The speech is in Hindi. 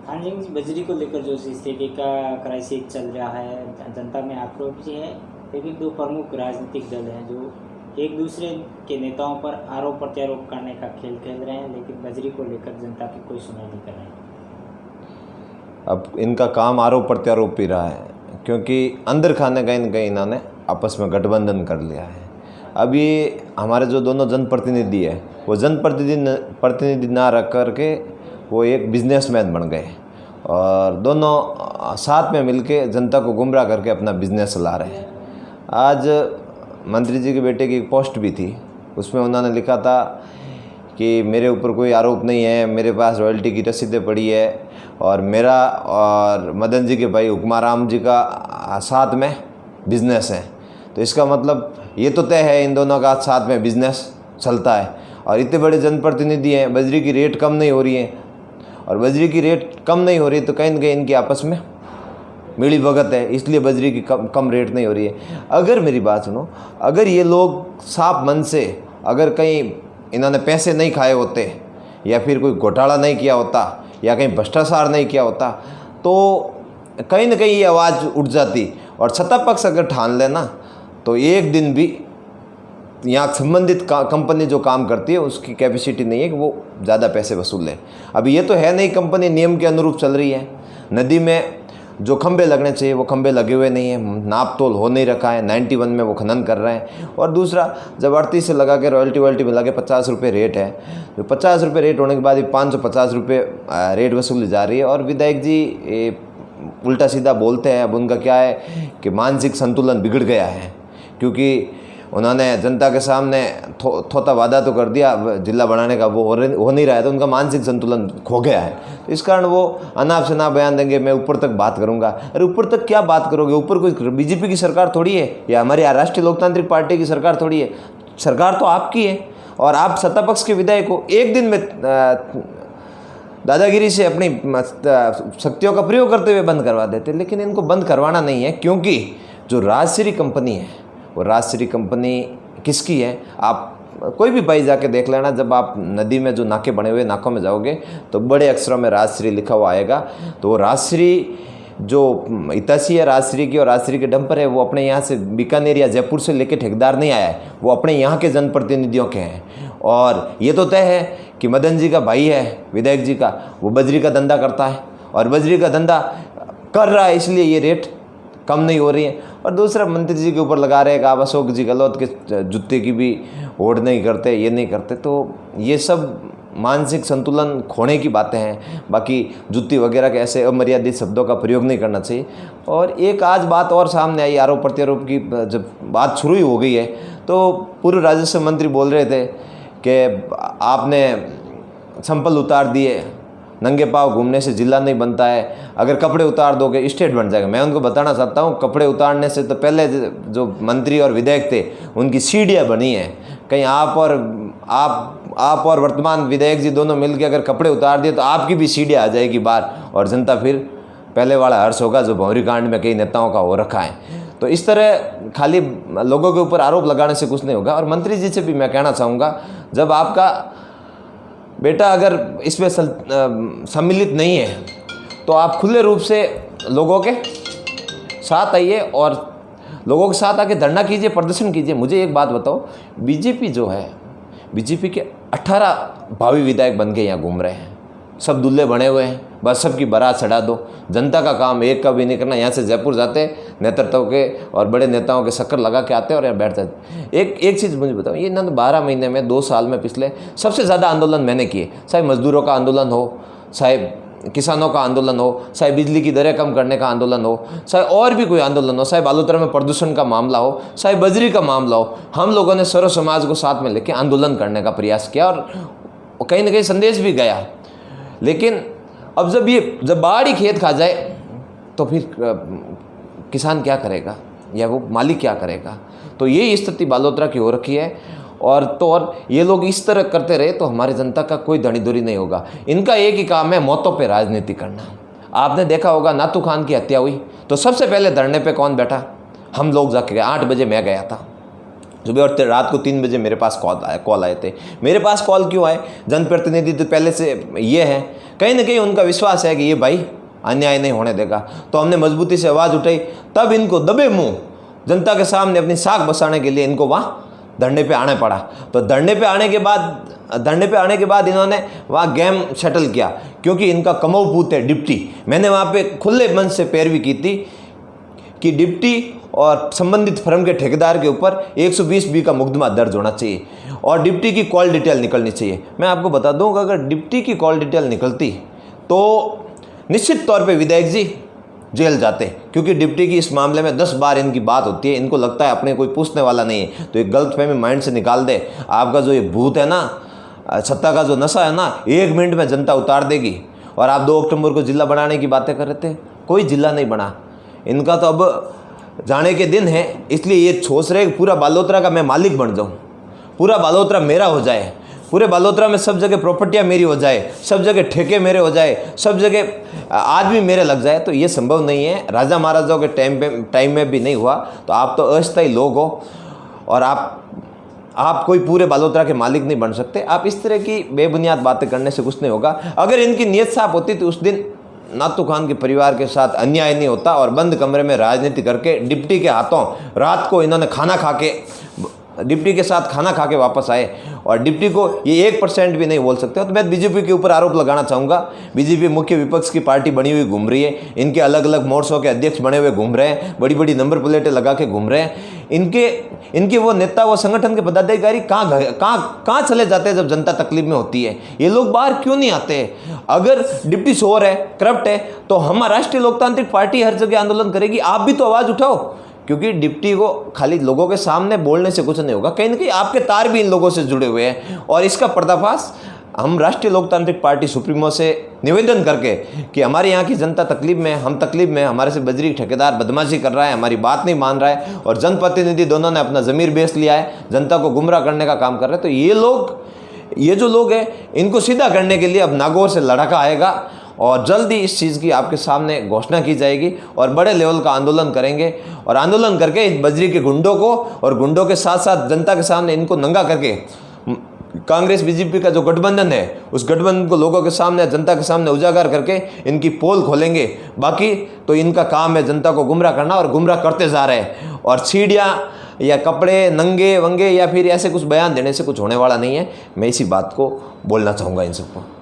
हाँ जी, बजरी को लेकर जो इस तरीके का क्राइसिस चल रहा है, जनता में आक्रोश भी है, लेकिन दो प्रमुख राजनीतिक दल हैं जो एक दूसरे के नेताओं पर आरोप प्रत्यारोप करने का खेल खेल रहे हैं, लेकिन बजरी को लेकर जनता की कोई सुनाई नहीं कर रहे हैं। अब इनका काम आरोप प्रत्यारोप ही रहा है, क्योंकि अंदर खाने कहीं न कहीं इन्होंने आपस में गठबंधन कर लिया है। अब ये हमारे जो दोनों जनप्रतिनिधि है वो जनप्रतिनिधि ना रख करके वो एक बिजनेसमैन बन गए और दोनों साथ में मिलके जनता को गुमराह करके अपना बिजनेस चला रहे हैं। आज मंत्री जी के बेटे की एक पोस्ट भी थी, उसमें उन्होंने लिखा था कि मेरे ऊपर कोई आरोप नहीं है, मेरे पास रॉयल्टी की रसीदें पड़ी है और मेरा और मदन जी के भाई हुक्माराम जी का साथ में बिजनेस है। तो इसका मतलब ये तो तय है इन दोनों का साथ में बिजनेस चलता है। और इतने बड़े जनप्रतिनिधि हैं, बजरी की रेट कम नहीं हो रही है, और बजरी की रेट कम नहीं हो रही तो कहीं न कहीं इनकी आपस में मिली भगत है, इसलिए बजरी की कम रेट नहीं हो रही है। अगर मेरी बात सुनो, अगर ये लोग साफ मन से, अगर कहीं इन्होंने पैसे नहीं खाए होते या फिर कोई घोटाला नहीं किया होता या कहीं भ्रष्टाचार नहीं किया होता तो कहीं ना कहीं ये आवाज़ उठ जाती। और सत्ता पक्ष अगर ठान लेना तो एक दिन भी यहाँ संबंधित कंपनी जो काम करती है उसकी कैपेसिटी नहीं है कि वो ज़्यादा पैसे वसूल ले। अब ये तो है नहीं, कंपनी नियम के अनुरूप चल रही है। नदी में जो खंबे लगने चाहिए वो खंबे लगे हुए नहीं हैं, नाप तोल हो नहीं रखा है, 91 में वो खनन कर रहे हैं। और दूसरा, जब 38 से लगा के रॉयल्टी मिला के 50 रुपये रेट है, तो 50 रुपये रेट होने के बाद 550 रुपये रेट वसूली जा रही है। और विधायक जी उल्टा सीधा बोलते हैं। अब उनका क्या है कि मानसिक संतुलन बिगड़ गया है, क्योंकि उन्होंने जनता के सामने थोथा वादा तो कर दिया जिला बनाने का, वो हो नहीं रहा है, तो उनका मानसिक संतुलन खो गया है। तो इस कारण वो अनाप शनाप बयान देंगे, मैं ऊपर तक बात करूंगा। अरे ऊपर तक क्या बात करोगे? ऊपर कोई बीजेपी की सरकार थोड़ी है या हमारी राष्ट्रीय लोकतांत्रिक पार्टी की सरकार थोड़ी है। सरकार तो आपकी है और आप सत्ता पक्ष के विधायक हो। एक दिन में दादागिरी से अपनी शक्तियों का प्रयोग करते हुए बंद करवा देते, लेकिन इनको बंद करवाना नहीं है, क्योंकि जो राजश्री कंपनी है वो राजश्री कंपनी किसकी है? आप कोई भी भाई जाके देख लेना, जब आप नदी में जो नाके बने हुए नाकों में जाओगे तो बड़े अक्षरों में राजश्री लिखा हुआ आएगा। तो वो राजश्री जो हितैषी है राजश्री की और राजश्री के डंपर है, वो अपने यहाँ से बीकानेर या जयपुर से लेके ठेकेदार नहीं आया है, वो अपने यहाँ के जनप्रतिनिधियों के हैं। और ये तो तय है कि मदन जी का भाई है विधायक जी का, वो बजरी का धंधा करता है और बजरी का धंधा कर रहा है, इसलिए ये रेट कम नहीं हो रही है। और दूसरा, मंत्री जी के ऊपर लगा रहे हैं कि आप अशोक जी गहलोत के जूते की भी होड़ नहीं करते, ये नहीं करते। तो ये सब मानसिक संतुलन खोने की बातें हैं। बाकी जुत्ती वगैरह के ऐसे अमर्यादित शब्दों का प्रयोग नहीं करना चाहिए। और एक आज बात और सामने आई आरोप प्रत्यारोप की, जब बात शुरू ही हो गई है तो पूर्व राजस्व मंत्री बोल रहे थे कि आपने संपल उतार दिए, नंगे पाँव घूमने से जिला नहीं बनता है, अगर कपड़े उतार दोगे स्टेट बन जाएगा। मैं उनको बताना चाहता हूँ, कपड़े उतारने से तो पहले जो मंत्री और विधायक थे उनकी सीढ़ियाँ बनी हैं। कहीं आप और वर्तमान विधायक जी दोनों मिलकर अगर कपड़े उतार दिए तो आपकी भी सीढ़ियाँ आ जाएगी बाहर, और जनता फिर पहले वाला हर्ष होगा जो भंवरी कांड में कई नेताओं का हो रखा है। तो इस तरह खाली लोगों के ऊपर आरोप लगाने से कुछ नहीं होगा। और मंत्री जी से भी मैं कहना चाहूँगा, जब आपका बेटा अगर इसमें सम्मिलित नहीं है तो आप खुले रूप से लोगों के साथ आइए और लोगों के साथ आके धरना कीजिए, प्रदर्शन कीजिए। मुझे एक बात बताओ, बीजेपी जो है, बीजेपी के 18 भावी विधायक बन के यहाँ घूम रहे हैं, सब दूल्हे बने हुए हैं, बस सबकी बारात चढ़ा दो। जनता का काम एक का भी नहीं करना। यहाँ से जयपुर जाते नेतृत्व के और बड़े नेताओं के शक्कर लगा के आते और यहाँ बैठ जाते। एक चीज़ मुझे बताओ, ये 12 महीने में 2 साल में पिछले सबसे ज़्यादा आंदोलन मैंने किए, चाहे मजदूरों का आंदोलन हो, चाहे किसानों का आंदोलन हो, चाहे बिजली की दरें कम करने का आंदोलन हो, चाहे और भी कोई आंदोलन हो, चाहे बालोतरा में प्रदूषण का मामला हो, चाहे बजरी का मामला हो, हम लोगों ने सर्व समाज को साथ में लेकर आंदोलन करने का प्रयास किया और कहीं ना कहीं संदेश भी गया। लेकिन अब जब बाढ़ ही खेत खा जाए तो फिर किसान क्या करेगा या वो मालिक क्या करेगा? तो ये स्थिति बालोतरा की हो रखी है। और ये लोग इस तरह करते रहे तो हमारी जनता का कोई धनीधुरी नहीं होगा। इनका एक ही काम है, मौतों पे राजनीति करना। आपने देखा होगा, नातू खान की हत्या हुई तो सबसे पहले धरने पे कौन बैठा? हम लोग जाके गए। 8 बजे मैं गया था, सुबह और रात को 3 बजे मेरे पास कॉल आए थे। मेरे पास कॉल क्यों आए? जनप्रतिनिधि तो पहले से ये है, कहीं ना कहीं उनका विश्वास है कि ये भाई अन्याय नहीं होने देगा। तो हमने मजबूती से आवाज़ उठाई, तब इनको दबे मुंह जनता के सामने अपनी साख बसाने के लिए इनको वहाँ धरने पे आना पड़ा। तो धरने पे आने के बाद इन्होंने वहाँ गेम सेटल किया, क्योंकि इनका कमऊ पूत है डिप्टी। मैंने वहाँ पे खुले मन से पैरवी की थी कि डिप्टी और संबंधित फर्म के ठेकेदार के ऊपर 120B का मुकदमा दर्ज होना चाहिए और डिप्टी की कॉल डिटेल निकलनी चाहिए। मैं आपको बता दूं कि अगर डिप्टी की कॉल डिटेल निकलती तो निश्चित तौर पे विधायक जी जेल जाते, क्योंकि डिप्टी की इस मामले में 10 बार इनकी बात होती है। इनको लगता है अपने कोई पूछने वाला नहीं है, तो एक गलतफहमी माइंड से निकाल दे। आपका जो ये भूत है ना, सत्ता का जो नशा है ना, 1 मिनट में जनता उतार देगी। और आप 2 अक्टूबर को जिला बनाने की बातें कर रहे थे, कोई जिला नहीं बना। इनका तो अब जाने के दिन है, इसलिए ये सोच रहे पूरा बालोतरा का मैं मालिक बन जाऊँ, पूरा बालोतरा मेरा हो जाए, पूरे बालोतरा में सब जगह प्रॉपर्टियाँ मेरी हो जाए, सब जगह ठेके मेरे हो जाए, सब जगह आदमी मेरे लग जाए। तो ये संभव नहीं है, राजा महाराजाओं के टाइम में भी नहीं हुआ। तो आप तो अस्थायी लोग हो और आप कोई पूरे बालोतरा के मालिक नहीं बन सकते। आप इस तरह की बेबुनियाद बातें करने से कुछ नहीं होगा। अगर इनकी नीयत साफ होती तो उस दिन नातू खान के परिवार के साथ अन्याय नहीं होता और बंद कमरे में राजनीति करके डिप्टी के हाथों रात को इन्होंने डिप्टी के साथ खाना खा के वापस आए। और डिप्टी को ये 1% भी नहीं बोल सकते। तो मैं बीजेपी के ऊपर आरोप लगाना चाहूँगा। बीजेपी मुख्य विपक्ष की पार्टी बनी हुई घूम रही है, इनके अलग अलग मोर्चों के अध्यक्ष बने हुए घूम रहे हैं, बड़ी बड़ी नंबर प्लेटें लगा के घूम रहे हैं। इनके वो नेता, वो संगठन के पदाधिकारी कहाँ चले जाते हैं जब जनता तकलीफ में होती है? ये लोग बाहर क्यों नहीं आते? अगर डिप्टी शोर है, करप्ट है, तो हम राष्ट्रीय लोकतांत्रिक पार्टी हर जगह आंदोलन करेगी। आप भी तो आवाज़ उठाओ, क्योंकि डिप्टी को खाली लोगों के सामने बोलने से कुछ नहीं होगा। कहीं ना कहीं आपके तार भी इन लोगों से जुड़े हुए हैं। और इसका पर्दाफाश हम राष्ट्रीय लोकतांत्रिक पार्टी सुप्रीमो से निवेदन करके कि हमारे यहाँ की जनता तकलीफ में, हम तकलीफ में, हमारे से बजरी ठेकेदार बदमाशी कर रहा है, हमारी बात नहीं मान रहा है और जनप्रतिनिधि दोनों ने अपना ज़मीर बेच लिया है, जनता को गुमराह करने का काम कर रहे हैं। तो ये जो लोग हैं, इनको सीधा करने के लिए अब नागौर से लड़ाका आएगा और जल्दी इस चीज़ की आपके सामने घोषणा की जाएगी और बड़े लेवल का आंदोलन करेंगे। और आंदोलन करके इस बजरी के गुंडों को और गुंडों के साथ साथ जनता के सामने इनको नंगा करके कांग्रेस बीजेपी का जो गठबंधन है, उस गठबंधन को लोगों के सामने, जनता के सामने उजागर करके इनकी पोल खोलेंगे। बाकी तो इनका काम है जनता को गुमराह करना और गुमराह करते जा रहे हैं। और सीढ़ियाँ या कपड़े नंगे वंगे या फिर ऐसे कुछ बयान देने से कुछ होने वाला नहीं है। मैं इसी बात को बोलना चाहूँगा इन सबको।